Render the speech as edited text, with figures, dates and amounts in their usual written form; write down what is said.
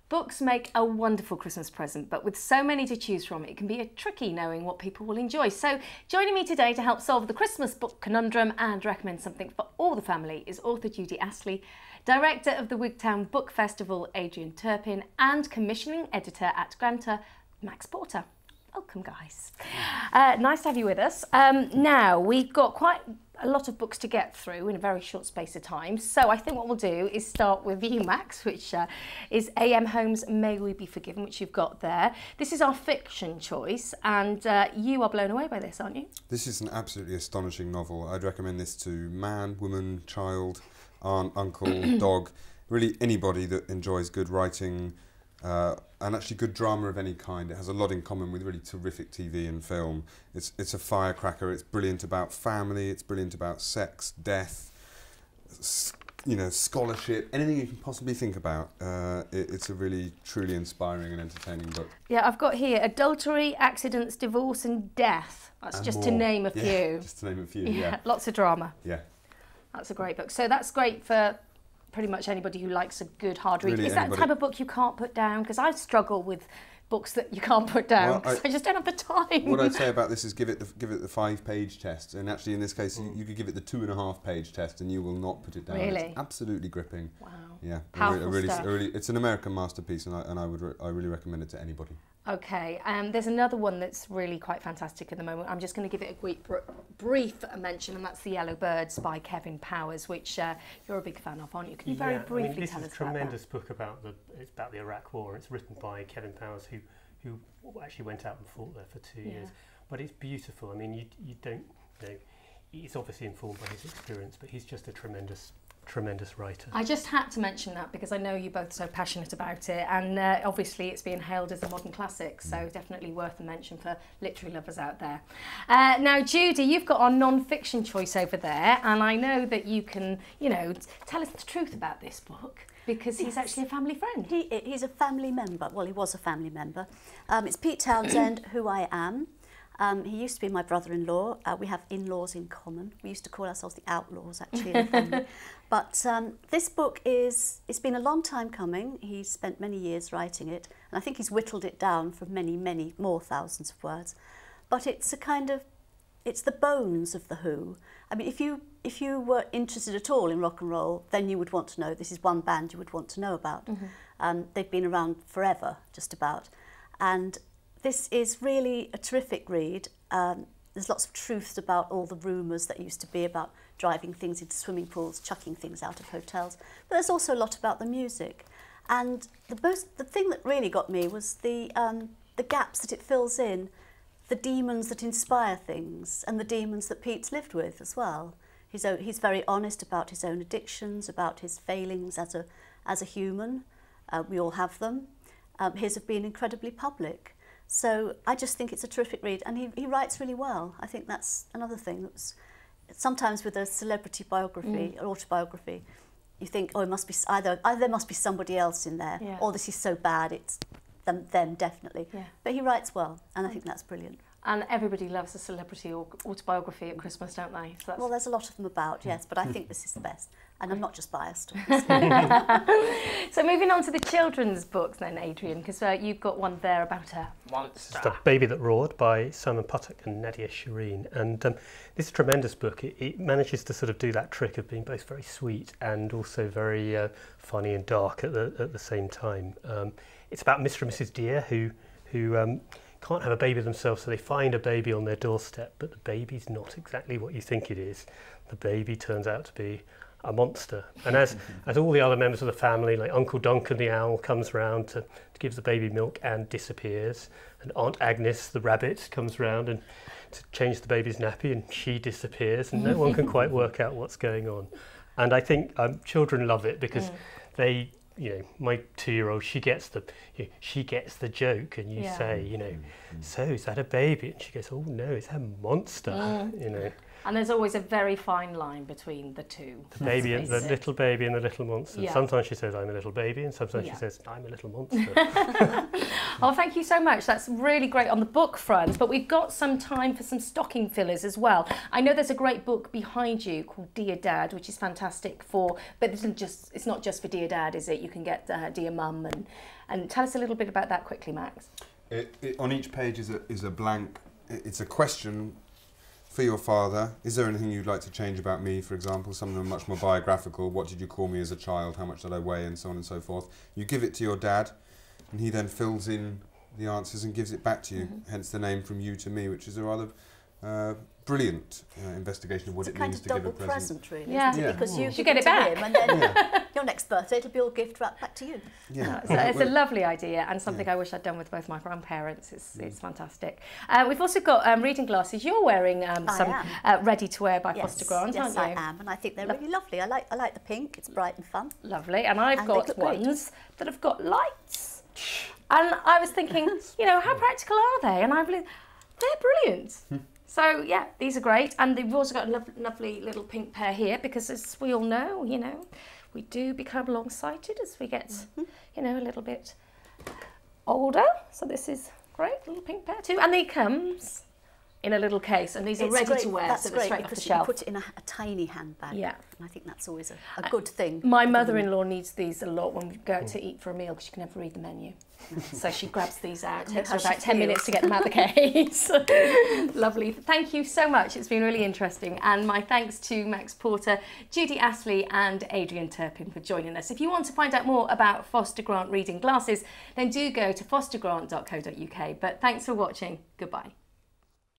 Books make a wonderful Christmas present, but with so many to choose from, it can be tricky knowing what people will enjoy. So joining me today to help solve the Christmas book conundrum and recommend something for all the family is author Judy Astley, director of the Wigtown Book Festival Adrian Turpin, and commissioning editor at Granta Max Porter. Welcome, guys. Nice to have you with us. Now, we've got quite a lot of books to get through in a very short space of time. So I think what we'll do is start with you, Max, which is A.M. Home's May We Be Forgiven, which you've got there. This is our fiction choice, and you are blown away by this, aren't you? This is an absolutely astonishing novel. I'd recommend this to man, woman, child, aunt, uncle, dog, really anybody that enjoys good writing, and actually good drama of any kind. It has a lot in common with really terrific TV and film. It's a firecracker. It's brilliant about family. It's brilliant about sex, death, scholarship, anything you can possibly think about. It's a really, truly inspiring and entertaining book. Yeah, I've got here adultery, accidents, divorce and death. That's And just more. to name a few. Yeah, just to name a few, yeah. Lots of drama. Yeah. That's a great book. So that's great for pretty much anybody who likes a good hard read. Really is that the type of book you can't put down? Because I struggle with books that you can't put down because I just don't have the time. What I'd say about this is give it the 5-page test, and actually in this case you could give it the 2.5-page test and you will not put it down. Really? It's absolutely gripping. Wow. Yeah. Powerful stuff. It's an American masterpiece, and I really recommend it to anybody. Okay, there's another one that's really quite fantastic at the moment. I'm just going to give it a brief mention, and that's The Yellow Birds by Kevin Powers, which you're a big fan of, aren't you? Can you very briefly tell us about that? This is a tremendous book about the Iraq War. It's written by Kevin Powers, who actually went out and fought there for 2 years. But it's beautiful. I mean, you don't know. He's obviously informed by his experience, but he's just a tremendous writer. I just had to mention that because I know you're both so passionate about it, and obviously it's being hailed as a modern classic, so definitely worth a mention for literary lovers out there. Now, Judy, you've got our non-fiction choice over there, and I know that you can, tell us the truth about this book because he's actually a family friend. He's a family member. Well, he was a family member. It's Pete Townsend, Who I Am. He used to be my brother-in-law. We have in-laws in common. We used to call ourselves the Outlaws, actually, in the family. But this book it's been a long time coming. He's spent many years writing it, and I think he's whittled it down from many, many more thousands of words. But it's it's the bones of The Who. I mean, if you were interested at all in rock and roll, then you would want to know. This is one band you would want to know about. They've been around forever, just about. And this is really a terrific read. There's lots of truth about all the rumours that used to be about driving things into swimming pools, chucking things out of hotels. But there's also a lot about the music. And the thing that really got me was the gaps that it fills in, the demons that inspire things and the demons that Pete's lived with as well. He's very honest about his own addictions, about his failings as a human. We all have them. His have been incredibly public. So I just think it's a terrific read, and he writes really well. I think that's another thing. That's sometimes with a celebrity biography or autobiography, you think, oh, it must be either there must be somebody else in there, or this is so bad it's them definitely. Yeah. But he writes well, and I think that's brilliant. And everybody loves a celebrity or autobiography at Christmas, don't they? So well, there's a lot of them about, yes, but I think this is the best. And I'm not just biased. So moving on to the children's books then, Adrian, because you've got one there about a monster. It's The Baby That Roared by Simon Puttock and Nadia Shireen. And this is a tremendous book. It manages to sort of do that trick of being both very sweet and also very funny and dark at the same time. It's about Mr. and Mrs. Deer who can't have a baby themselves, so they find a baby on their doorstep, but the baby's not exactly what you think it is. The baby turns out to be a monster. And as all the other members of the family, like Uncle Duncan the owl comes round to give the baby milk and disappears, and Aunt Agnes the rabbit comes round and to change the baby's nappy, and she disappears, and no one can quite work out what's going on. And I think children love it because they, my 2-year-old, she gets the joke, and you say, so is that a baby? And she goes, oh no, it's a monster, And there's always a very fine line between the two. The baby, and the little baby and the little monster. Yeah. Sometimes she says, I'm a little baby, and sometimes she says, I'm a little monster. Oh, thank you so much. That's really great on the book front, but we've got some time for some stocking fillers as well. I know there's a great book behind you called Dear Dad, which is fantastic for, but it's not just for Dear Dad, is it? You can get Dear Mum, and tell us a little bit about that quickly, Max. On each page is a blank, it's a question for your father. Is there anything you'd like to change about me, for example? Some of them are much more biographical. What did you call me as a child? How much did I weigh? And so on and so forth. You give it to your dad, and he then fills in the answers and gives it back to you. Hence the name From You to Me, which is a rather brilliant investigation of what it means to give a present. It's a kind of double present, really, Yeah. isn't it? Because you get it to back. him, and then your next birthday it'll be your gift wrapped back to you. Yeah. It's a lovely idea, and something I wish I'd done with both my grandparents. It's fantastic. We've also got reading glasses. You're wearing some ready to wear by Foster Grant, aren't you? Yes, I am, and I think they're really lovely. I like the pink. It's bright and fun. Lovely, and I've got they look ones that have got lights. And I was thinking, how practical are they? And they're brilliant. So yeah, these are great, and they've also got a lovely little pink pair here, because as we all know, we do become long-sighted as we get, a little bit older. So this is great, little pink pair too, and they comes in a little case, and these are ready to wear, so they're straight off the shelf. You put it in a tiny handbag. Yeah, and I think that's always a good thing. My mother-in-law needs these a lot when we go out to eat for a meal, because she can never read the menu. So she grabs these out. It takes her about 10 minutes to get them out of the case. Lovely. Thank you so much. It's been really interesting. And my thanks to Max Porter, Judy Astley and Adrian Turpin for joining us. If you want to find out more about Foster Grant reading glasses, then do go to fostergrant.co.uk. But thanks for watching. Goodbye.